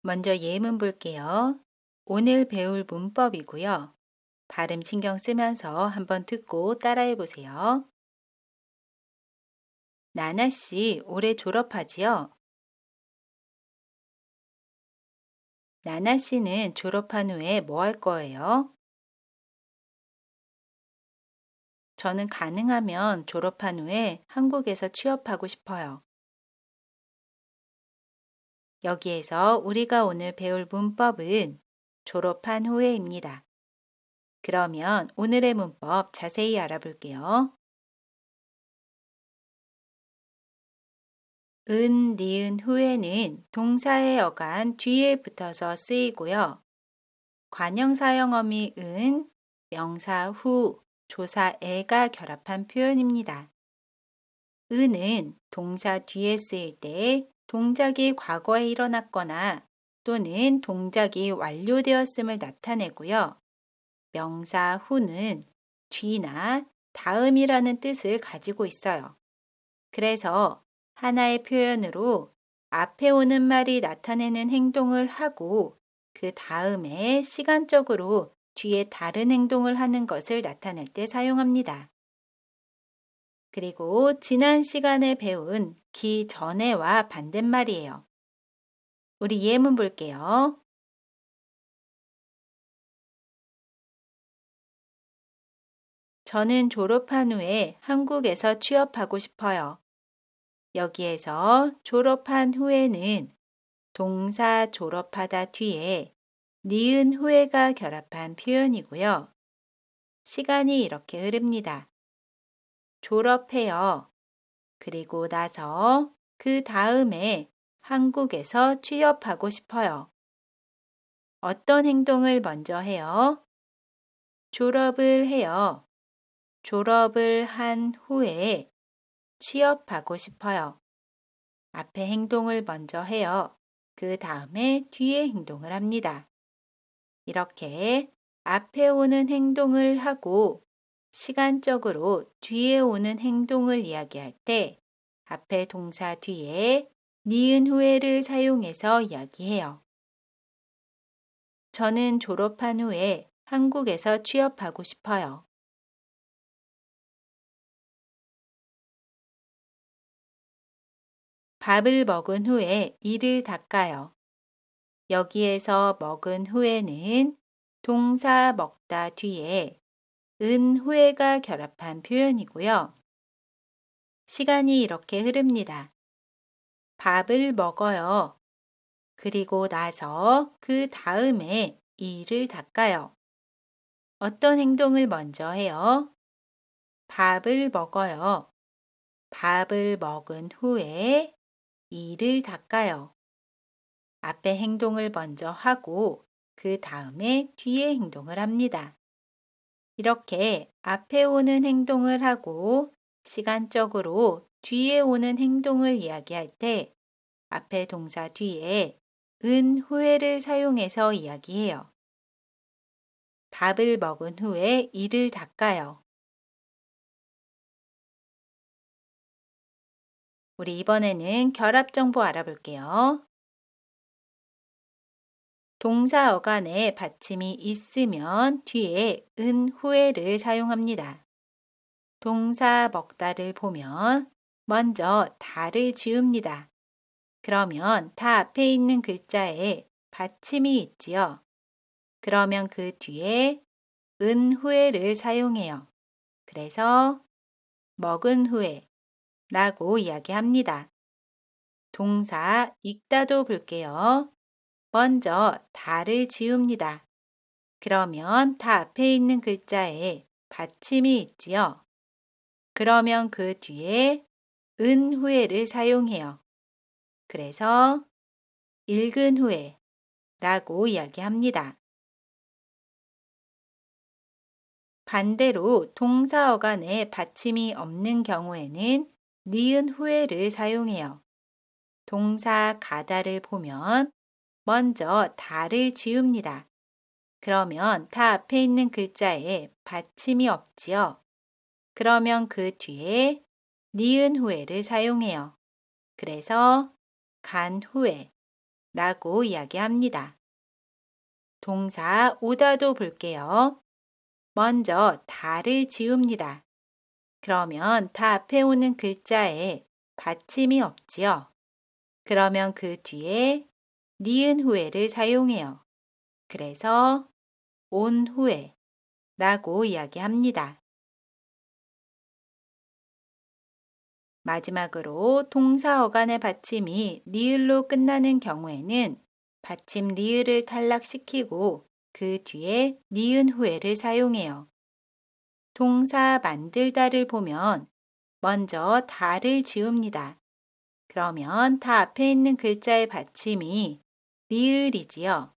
먼저 예문 볼게요. 오늘 배울 문법이고요. 발음 신경 쓰면서 한번 듣고 따라해 보세요. 나나 씨, 올해 졸업하지요? 나나 씨는 졸업한 후에 뭐 할 거예요? 저는 가능하면 졸업한 후에 한국에서 취업하고 싶어요. 여기에서 우리가 오늘 배울 문법은 졸업한 후에입니다. 그러면 오늘의 문법 자세히 알아볼게요. 은, 니은 후에는 동사의 어간 뒤에 붙어서 쓰이고요. 관형사형어미 은, 명사 후, 조사 에가 결합한 표현입니다. 은은 동사 뒤에 쓰일 때 동작이 과거에 일어났거나 또는 동작이 완료되었음을 나타내고요. 명사 후는 뒤나 다음이라는 뜻을 가지고 있어요. 그래서 하나의 표현으로 앞에 오는 말이 나타내는 행동을 하고 그 다음에 시간적으로 뒤에 다른 행동을 하는 것을 나타낼 때 사용합니다. 그리고 지난 시간에 배운 기 전에와 반대말이에요. 우리 예문 볼게요. 저는 졸업한 후에 한국에서 취업하고 싶어요. 여기에서 졸업한 후에는 동사 졸업하다 뒤에 니은 후에가 결합한 표현이고요. 시간이 이렇게 흐릅니다. 졸업해요. 그리고 나서 그 다음에 한국에서 취업하고 싶어요. 어떤 행동을 먼저 해요? 졸업을 해요. 졸업을 한 후에 취업하고 싶어요. 앞에 행동을 먼저 해요. 그 다음에 뒤에 행동을 합니다. 이렇게 앞에 오는 행동을 하고 시간적으로 뒤에 오는 행동을 이야기할 때 앞에 동사 뒤에 니은 후에를 사용해서 이야기해요. 저는 졸업한 후에 한국에서 취업하고 싶어요. 밥을 먹은 후에 이를 닦아요. 여기에서 먹은 후에는 동사 먹다 뒤에 은 후에가 결합한 표현이고요. 시간이 이렇게 흐릅니다. 밥을 먹어요. 그리고 나서 그 다음에 이를 닦아요. 어떤 행동을 먼저 해요? 밥을 먹어요. 밥을 먹은 후에 이를 닦아요. 앞에 행동을 먼저 하고 그 다음에 뒤에 행동을 합니다. 이렇게 앞에 오는 행동을 하고 시간적으로 뒤에 오는 행동을 이야기할 때 앞에 동사 뒤에 은 후에를 사용해서 이야기해요. 밥을 먹은 후에 이를 닦아요. 우리 이번에는 결합 정보 알아볼게요. 동사 어간에 받침이 있으면 뒤에 은 후에를 사용합니다. 동사 먹다를 보면 먼저 다를 지웁니다. 그러면 다 앞에 있는 글자에 받침이 있지요. 그러면 그 뒤에 은 후에를 사용해요. 그래서 먹은 후에 라고 이야기합니다. 동사 읽다도 볼게요. 먼저 다를 지웁니다. 그러면 다 앞에 있는 글자에 받침이 있지요. 그러면 그 뒤에 은 후에를 사용해요. 그래서 읽은 후에 라고 이야기합니다. 반대로 동사 어간에 받침이 없는 경우에는 니은 후에를 사용해요. 동사 가다를 보면 먼저 다를 지웁니다. 그러면 다 앞에 있는 글자에 받침이 없지요. 그러면 그 뒤에 니은 후에를 사용해요. 그래서 간 후에 라고 이야기합니다. 동사 오다도 볼게요. 먼저 다를 지웁니다. 그러면 다 앞에 오는 글자에 받침이 없지요. 그러면 그 뒤에 니은 후에를 사용해요. 그래서 온 후에 라고 이야기합니다. 마지막으로 동사 어간의 받침이 리을로 끝나는 경우에는 받침 리을을 탈락시키고 그 뒤에 니은 후에를 사용해요. 동사 만들다를 보면 먼저 다를 지웁니다. 그러면 다 앞에 있는 글자의 받침이 리을이지요.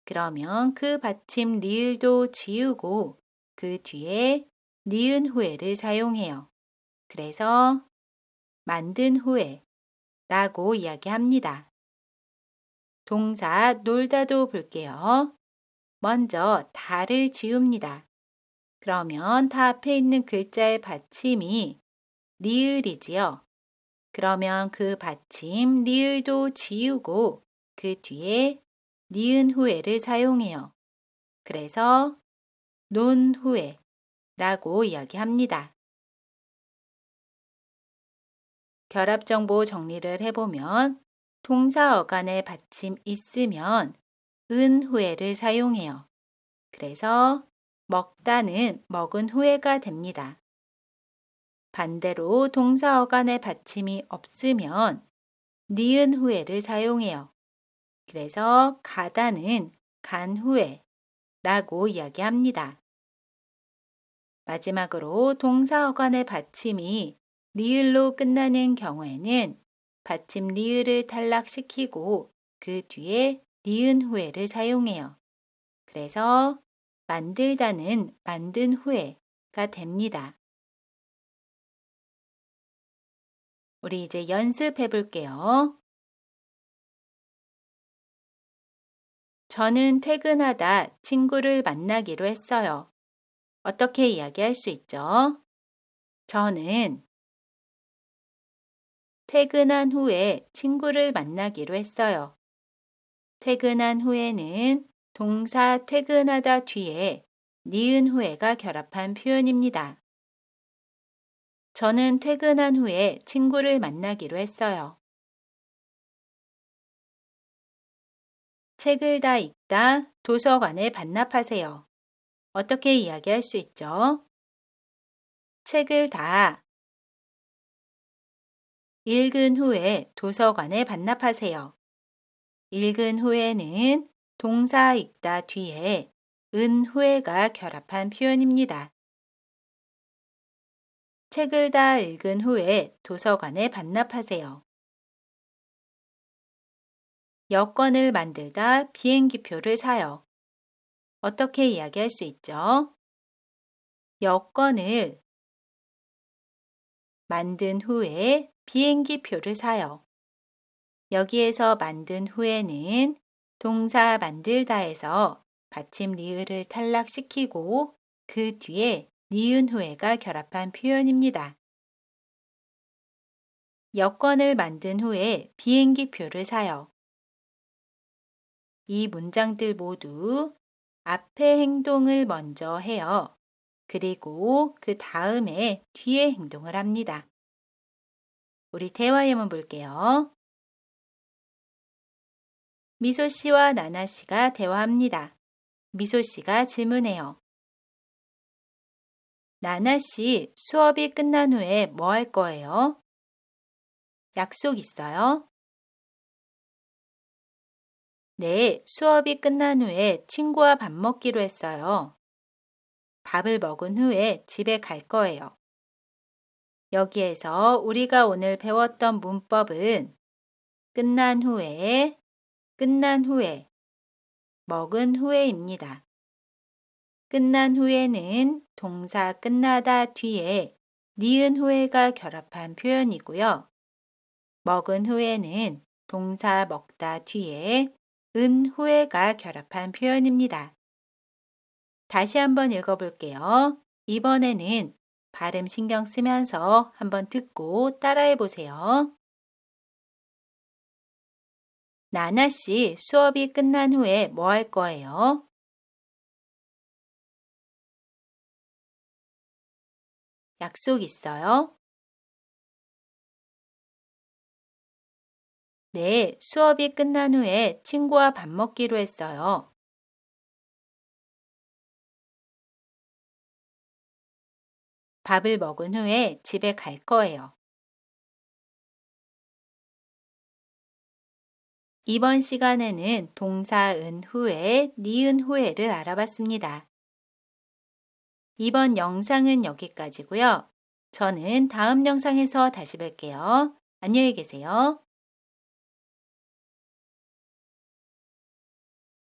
그러면 그 받침 리을도 지우고 그 뒤에 니은 후에를 사용해요. 그래서 만든 후에 라고 이야기합니다. 동사 놀다도 볼게요. 먼저 다를 지웁니다. 그러면 다 앞에 있는 글자의 받침이 리을이지요. 그러면 그 받침 리을도 지우고 그 뒤에 니은 후에를 사용해요. 그래서 논 후에 라고 이야기합니다. 결합 정보 정리를 해보면 동사 어간에 받침 있으면 은 후에를 사용해요. 그래서 먹다는 먹은 후에가 됩니다. 반대로 동사 어간에 받침이 없으면 니은 후에를 사용해요. 그래서 가다는 간 후에 라고 이야기합니다. 마지막으로 동사 어간의 받침이 리을로 끝나는 경우에는 받침 리을을 탈락시키고 그 뒤에 니은 후에를 사용해요. 그래서 만들다는 만든 후에가 됩니다. 우리 이제 연습해 볼게요. 저는 퇴근하다 친구를 만나기로 했어요. 어떻게 이야기할 수 있죠? 저는 퇴근한 후에 친구를 만나기로 했어요. 퇴근한 후에는 동사 퇴근하다 뒤에 니은 후에가 결합한 표현입니다. 저는 퇴근한 후에 친구를 만나기로 했어요. 책을 다 읽다 도서관에 반납하세요. 어떻게 이야기할 수 있죠? 책을 다 읽은 후에 도서관에 반납하세요. 읽은 후에는 동사 읽다 뒤에 은 후에가 결합한 표현입니다. 책을 다 읽은 후에 도서관에 반납하세요. 여권을 만들다 비행기표를 사요. 어떻게 이야기할 수 있죠? 여권을 만든 후에 비행기표를 사요. 여기에서 만든 후에는 동사 만들다에서 받침 리을을 탈락시키고 그 뒤에 니은 후에가 결합한 표현입니다. 여권을 만든 후에 비행기표를 사요. 이 문장들 모두 앞에 행동을 먼저 해요. 그리고 그 다음에 뒤에 행동을 합니다. 우리 대화 예문 볼게요. 미소 씨와 나나 씨가 대화합니다. 미소 씨가 질문해요. 나나 씨, 수업이 끝난 후에 뭐 할 거예요? 약속 있어요? 네, 수업이 끝난 후에 친구와 밥 먹기로 했어요. 밥을 먹은 후에 집에 갈 거예요. 여기에서 우리가 오늘 배웠던 문법은 끝난 후에, 먹은 후에입니다. 끝난 후에는 동사 끝나다 뒤에 니은 후에가 결합한 표현이고요. 먹은 후에는 동사 먹다 뒤에 은 후에가 결합한 표현입니다. 다시 한번 읽어볼게요. 이번에는 발음 신경 쓰면서 한번 듣고 따라해 보세요. 나나 씨 수업이 끝난 후에 뭐 할 거예요? 약속 있어요? 네, 수업이 끝난 후에 친구와 밥 먹기로 했어요. 밥을 먹은 후에 집에 갈 거예요. 이번 시간에는 동사 은 후에, 니은 후에를 알아봤습니다. 이번 영상은 여기까지고요. 저는 다음 영상에서 다시 뵐게요. 안녕히 계세요.